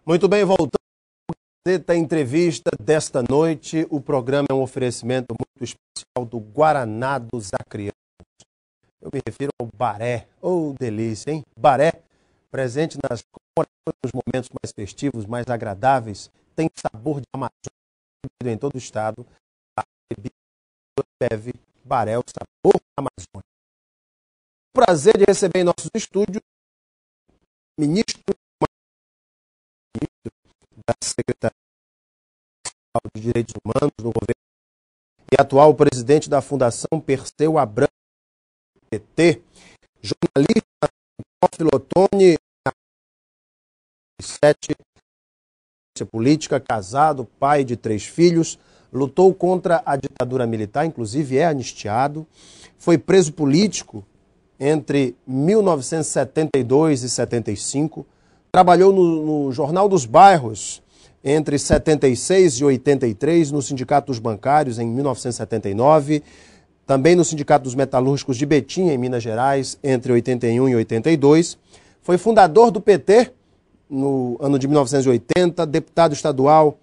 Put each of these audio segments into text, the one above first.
Muito bem, voltando à entrevista desta noite. O programa é um oferecimento muito especial do Guaraná dos Acreanos. Eu me refiro ao Baré. Oh, delícia, hein? Baré, presente nas comemorações, nos momentos mais festivos, mais agradáveis, tem sabor de Amazônia em todo o estado. A bebida bebe Baré, o sabor da Amazônia. Prazer de receber em nossos estúdios o ministro da Secretaria de Direitos Humanos do governo e atual presidente da Fundação Perseu Abramo, PT, jornalista Teófilo Otoni, política, casado, pai de 3 filhos, lutou contra a ditadura militar, inclusive é anistiado, foi preso político entre 1972 e 75, trabalhou no Jornal dos Bairros entre 76 e 83, no Sindicato dos Bancários em 1979, também no Sindicato dos Metalúrgicos de Betim, em Minas Gerais, entre 81 e 82. Foi fundador do PT no ano de 1980, deputado estadual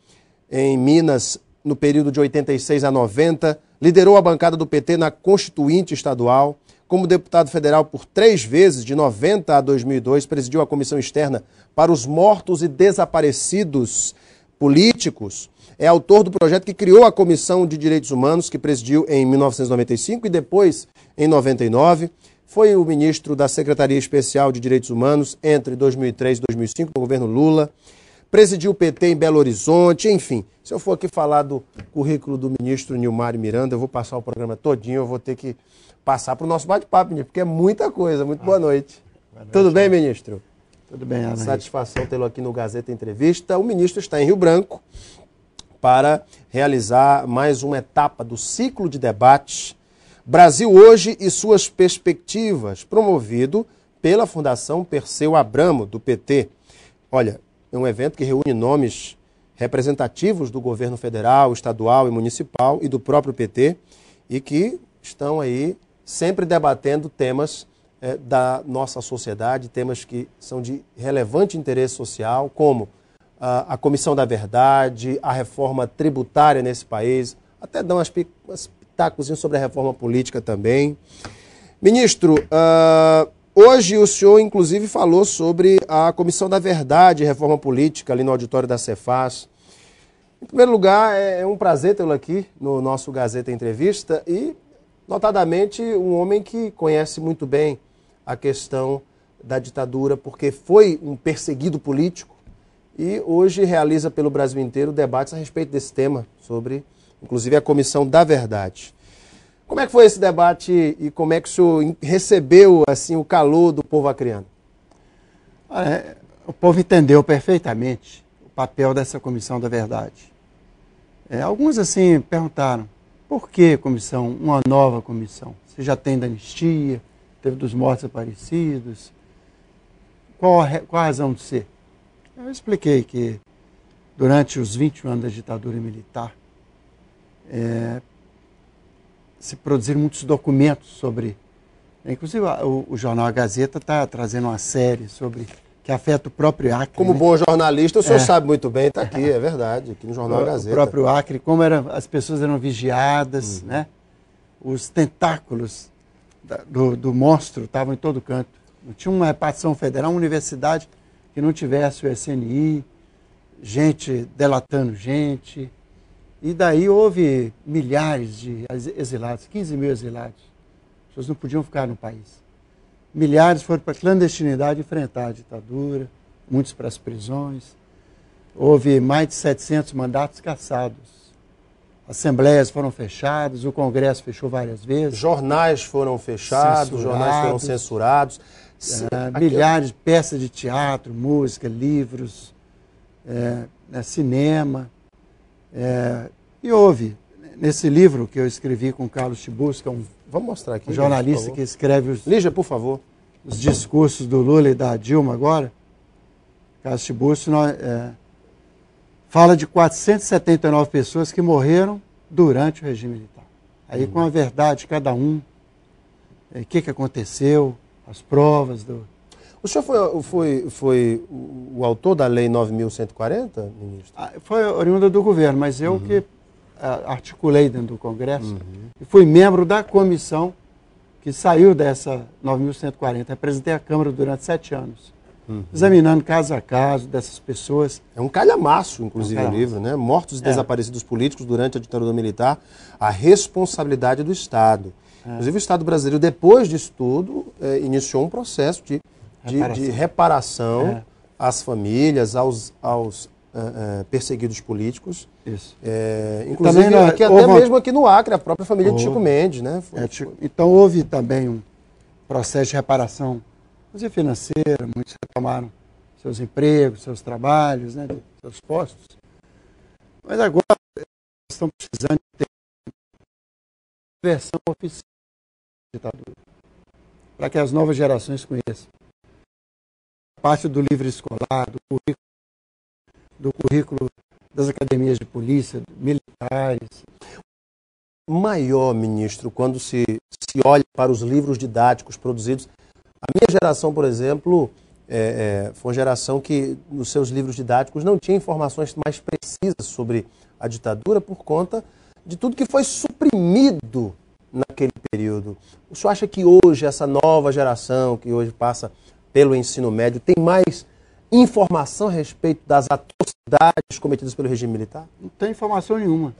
em Minas no período de 86 a 90, liderou a bancada do PT na Constituinte Estadual. Como deputado federal por 3 vezes, de 90 a 2002, presidiu a Comissão Externa para os Mortos e Desaparecidos Políticos. É autor do projeto que criou a Comissão de Direitos Humanos, que presidiu em 1995 e depois em 99. Foi o ministro da Secretaria Especial de Direitos Humanos entre 2003 e 2005, no governo Lula. Presidiu o PT em Belo Horizonte, enfim. Se eu for aqui falar do currículo do ministro Nilmário Miranda, eu vou passar o programa todinho, eu vou ter que passar para o nosso bate-papo, ministro, porque é muita coisa. Muito boa noite. Boa noite. Tudo bem, ministro? Tudo bem, Ana. Satisfação tê-lo aqui no Gazeta Entrevista. O ministro está em Rio Branco para realizar mais uma etapa do ciclo de debates Brasil Hoje e Suas Perspectivas, promovido pela Fundação Perseu Abramo, do PT. Olha, é um evento que reúne nomes representativos do governo federal, estadual e municipal e do próprio PT e que estão aí sempre debatendo temas da nossa sociedade, temas que são de relevante interesse social, como a Comissão da Verdade, a reforma tributária nesse país, até dão umas pitacozinhas sobre a reforma política também. Ministro, hoje o senhor, inclusive, falou sobre a Comissão da Verdade e Reforma Política ali no auditório da Cefaz. Em primeiro lugar, é um prazer tê-lo aqui no nosso Gazeta Entrevista e, notadamente, um homem que conhece muito bem a questão da ditadura, porque foi um perseguido político e hoje realiza pelo Brasil inteiro debates a respeito desse tema, sobre, inclusive, a Comissão da Verdade. Como é que foi esse debate e como é que o senhor recebeu assim, o calor do povo acreano? O povo entendeu perfeitamente o papel dessa Comissão da Verdade. Alguns assim perguntaram, por que comissão, uma nova comissão? Você já tem da anistia, teve dos mortos desaparecidos, qual a razão de ser? Eu expliquei que durante os 20 anos da ditadura militar, se produziram muitos documentos sobre... Inclusive, o jornal A Gazeta está trazendo uma série sobre que afeta o próprio Acre. Como bom jornalista, o senhor sabe muito bem, está aqui, é verdade, aqui no jornal A Gazeta. O próprio Acre, como as pessoas eram vigiadas, né? Os tentáculos do monstro estavam em todo canto. Não tinha uma repartição federal, uma universidade que não tivesse o SNI, gente delatando gente... E daí houve milhares de exilados, 15 mil exilados. As pessoas não podiam ficar no país. Milhares foram para a clandestinidade enfrentar a ditadura, muitos para as prisões. Houve mais de 700 mandatos cassados. Assembleias foram fechadas, o Congresso fechou várias vezes. Jornais foram fechados, jornais foram censurados. Milhares de peças de teatro, música, livros, cinema. E houve, nesse livro que eu escrevi com Carlos Tibusco, vamos mostrar aqui, um jornalista que escreve Lígia, por favor, os discursos do Lula e da Dilma agora, Carlos Tibusco fala de 479 pessoas que morreram durante o regime militar. Aí com a verdade de cada um, o que aconteceu, as provas do... O senhor foi o autor da Lei 9.140, ministro? Foi oriunda do governo, mas eu que articulei dentro do Congresso e fui membro da comissão que saiu dessa 9.140. Representei a Câmara durante 7 anos, examinando caso a caso dessas pessoas. É um calhamaço, inclusive, o livro, né? Mortos e desaparecidos políticos durante a ditadura militar, a responsabilidade do Estado. Inclusive, o Estado brasileiro, depois disso tudo, iniciou um processo de reparação às famílias, aos perseguidos políticos. Isso. Inclusive, também, até mesmo aqui no Acre, a própria família de Chico Mendes, né? Então, houve também um processo de reparação, inclusive financeira, muitos retomaram seus empregos, seus trabalhos, né, seus postos. Mas agora, estão precisando ter uma versão oficial da ditadura, para que as novas gerações conheçam. Parte do livro escolar, do currículo das academias de polícia, militares. Maior, ministro, quando se olha para os livros didáticos produzidos. A minha geração, por exemplo, foi uma geração que, nos seus livros didáticos, não tinha informações mais precisas sobre a ditadura por conta de tudo que foi suprimido naquele período. O senhor acha que hoje, essa nova geração, que hoje passa pelo ensino médio, tem mais informação a respeito das atrocidades cometidas pelo regime militar? Não tem informação nenhuma.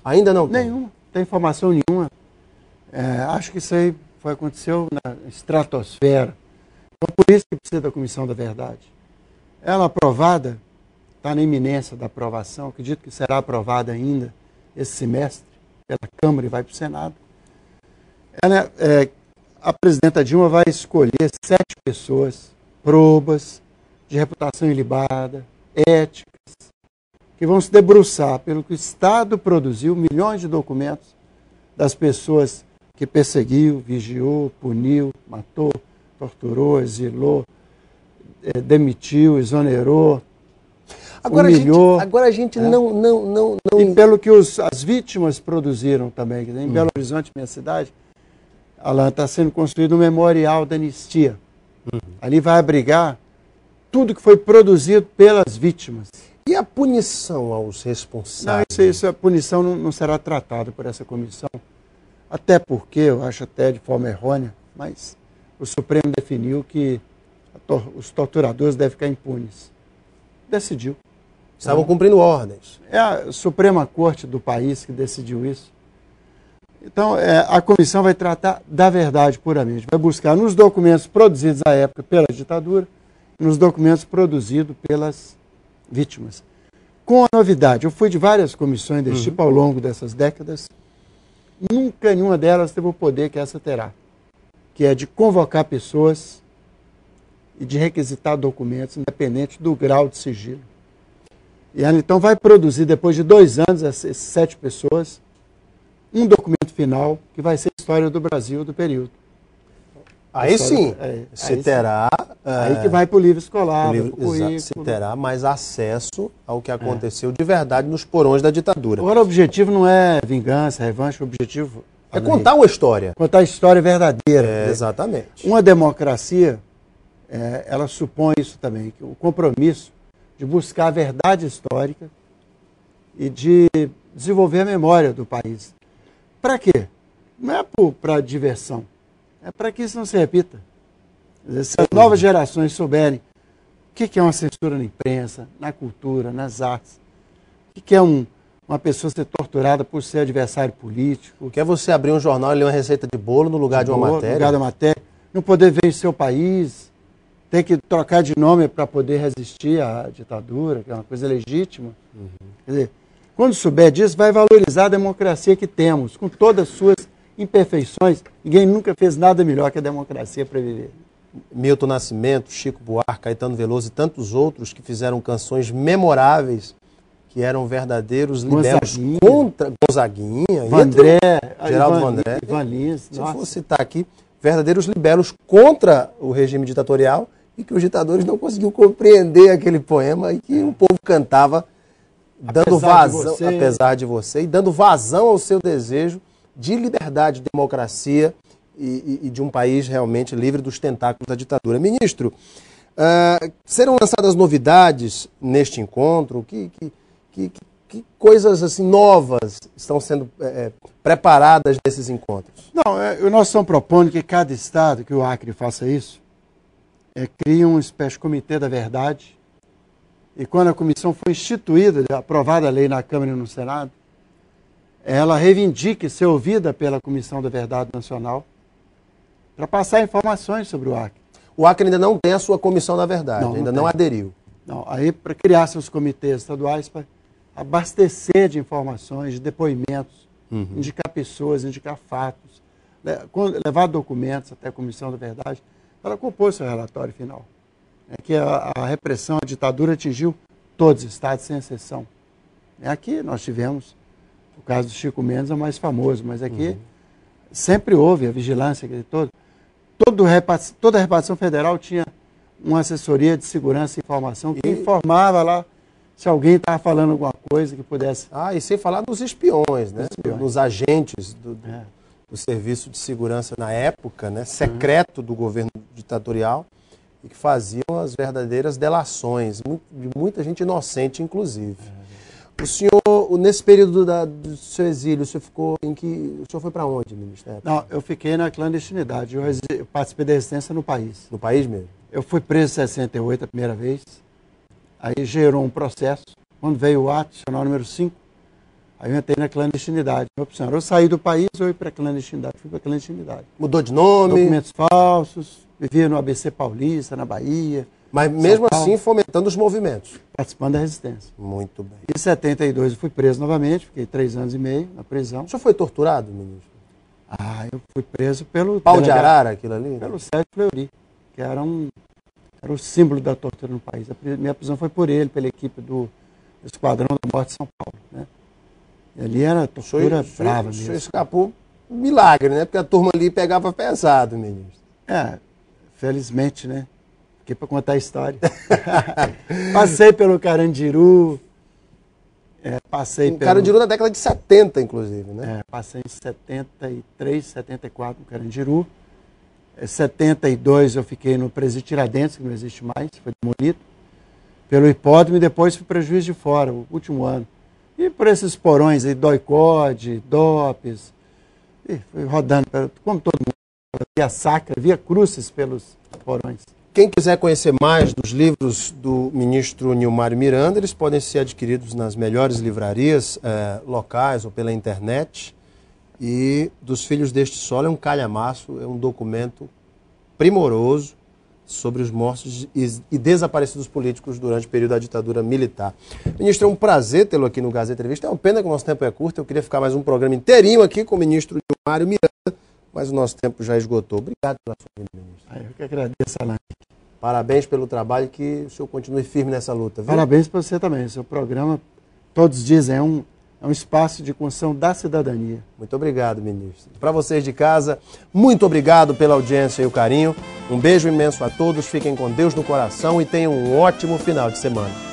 Ainda não tem? Nenhuma. Não tem informação nenhuma. Acho que isso aí aconteceu na estratosfera. Então, por isso que precisa da Comissão da Verdade. Ela aprovada, está na iminência da aprovação, acredito que será aprovada ainda esse semestre pela Câmara e vai para o Senado. A presidenta Dilma vai escolher 7 pessoas probas, de reputação ilibada, éticas, que vão se debruçar pelo que o Estado produziu, milhões de documentos das pessoas que perseguiu, vigiou, puniu, matou, torturou, exilou, demitiu, exonerou, humilhou. Agora a gente não... E pelo que as vítimas produziram também. Em Belo Horizonte, minha cidade, Alan, está sendo construído um memorial da anistia. Ali vai abrigar tudo que foi produzido pelas vítimas. E a punição aos responsáveis? Não, a punição não será tratada por essa comissão. Até porque, eu acho até de forma errônea, mas o Supremo definiu que os torturadores devem ficar impunes. Decidiu. Estavam cumprindo ordens. É a Suprema Corte do país que decidiu isso. Então, a comissão vai tratar da verdade puramente. Vai buscar nos documentos produzidos à época pela ditadura, nos documentos produzidos pelas vítimas. Com a novidade, eu fui de várias comissões desse tipo ao longo dessas décadas, nunca nenhuma delas teve o poder que essa terá, que é de convocar pessoas e de requisitar documentos, independente do grau de sigilo. E ela, então, vai produzir, depois de 2 anos, essas 7 pessoas, um documento final, que vai ser a história do Brasil do período. Aí sim, se terá... Aí que vai para o livro escolar, se terá mais acesso ao que aconteceu de verdade nos porões da ditadura. Agora, o objetivo não é vingança, revanche, o objetivo... É contar uma história. Contar a história verdadeira. Exatamente. Uma democracia, ela supõe isso também, que o compromisso de buscar a verdade histórica e de desenvolver a memória do país. Para quê? Não é para diversão. É para que isso não se repita. Se as novas gerações souberem o que é uma censura na imprensa, na cultura, nas artes, o que é uma pessoa ser torturada por ser adversário político. O que é você abrir um jornal e ler uma receita de bolo no lugar de uma matéria? No lugar da matéria. Não poder ver em seu país, ter que trocar de nome para poder resistir à ditadura, que é uma coisa legítima. Quer dizer, quando souber disso, vai valorizar a democracia que temos, com todas as suas imperfeições. Ninguém nunca fez nada melhor que a democracia para viver. Milton Nascimento, Chico Buarque, Caetano Veloso e tantos outros que fizeram canções memoráveis, que eram verdadeiros libelos contra Gonzaguinha, Vandré, Geraldo Vandré. Ivan Lins. Se eu for citar aqui, verdadeiros libelos contra o regime ditatorial e que os ditadores não conseguiam compreender aquele poema e que o povo cantava dando vazão, apesar de você, e dando vazão ao seu desejo de liberdade, democracia e de um país realmente livre dos tentáculos da ditadura. Ministro, serão lançadas novidades neste encontro? Que coisas assim novas estão sendo preparadas nesses encontros? Não, nós estamos propondo que cada estado, que o Acre faça isso, crie uma espécie de comitê da verdade. E quando a comissão foi instituída, aprovada a lei na Câmara e no Senado, ela reivindique ser ouvida pela Comissão da Verdade Nacional para passar informações sobre o Acre. O Acre ainda não tem a sua Comissão da Verdade, ainda não aderiu. Não, aí para criar seus comitês estaduais para abastecer de informações, de depoimentos, indicar pessoas, indicar fatos, levar documentos até a Comissão da Verdade, para compor seu relatório final. Que a repressão, a ditadura atingiu todos os estados, sem exceção. Aqui nós tivemos, o caso do Chico Mendes é o mais famoso, mas aqui sempre houve a vigilância, toda a repartição federal tinha uma assessoria de segurança e informação que informava lá se alguém estava falando alguma coisa que pudesse... E sem falar dos espiões, né? Dos agentes do Serviço de Segurança na época, né? Secreto do governo ditatorial, e que faziam as verdadeiras delações, de muita gente inocente, inclusive. O senhor, nesse período do seu exílio, o senhor ficou em que... O senhor foi para onde, ministro? Não, eu fiquei na clandestinidade. Eu participei da resistência no país. No país mesmo? Eu fui preso em 68 a primeira vez. Aí gerou um processo. Quando veio o ato, nacional número 5, aí eu entrei na clandestinidade. Minha opção era eu sair do país ou ir para a clandestinidade. Fui para a clandestinidade. Mudou de nome? Documentos falsos. Vivia no ABC Paulista, na Bahia. Mas mesmo assim fomentando os movimentos? Participando da resistência. Muito bem. Em 72 eu fui preso novamente, fiquei 3 anos e meio na prisão. O senhor foi torturado, ministro? Eu fui preso pelo... Pau de arara, aquilo ali? Né? Pelo Sérgio Fleury, que era o símbolo da tortura no país. Minha prisão foi por ele, pela equipe do Esquadrão da Morte de São Paulo. Né? E ali era tortura brava mesmo. O senhor escapou milagre, né? Porque a turma ali pegava pesado, ministro. Felizmente, né? Fiquei para contar a história. Passei pelo Carandiru, passei pelo... Carandiru na década de 70, inclusive, né? Passei em 73, 74 no Carandiru. Em 72 eu fiquei no Presídio Tiradentes, que não existe mais, foi demolido. Pelo Hipódromo e depois fui para Juiz de Fora, o último ano. E por esses porões aí, Doicode, Dopes, e fui rodando, como todo mundo. Via Sacra, via Crucis pelos porões. Quem quiser conhecer mais dos livros do ministro Nilmário Miranda, eles podem ser adquiridos nas melhores livrarias locais ou pela internet. E Dos Filhos deste Solo é um calhamaço, é um documento primoroso sobre os mortos e desaparecidos políticos durante o período da ditadura militar. Ministro, é um prazer tê-lo aqui no Gazeta Entrevista. É uma pena que o nosso tempo é curto, eu queria ficar mais um programa inteirinho aqui com o ministro Nilmário Miranda, mas o nosso tempo já esgotou. Obrigado pela sua vida, ministro. Eu que agradeço, Alain. Parabéns pelo trabalho e que o senhor continue firme nessa luta. Viu? Parabéns para você também. O seu programa, todos dizem, é um espaço de construção da cidadania. Muito obrigado, ministro. Para vocês de casa, muito obrigado pela audiência e o carinho. Um beijo imenso a todos, fiquem com Deus no coração e tenham um ótimo final de semana.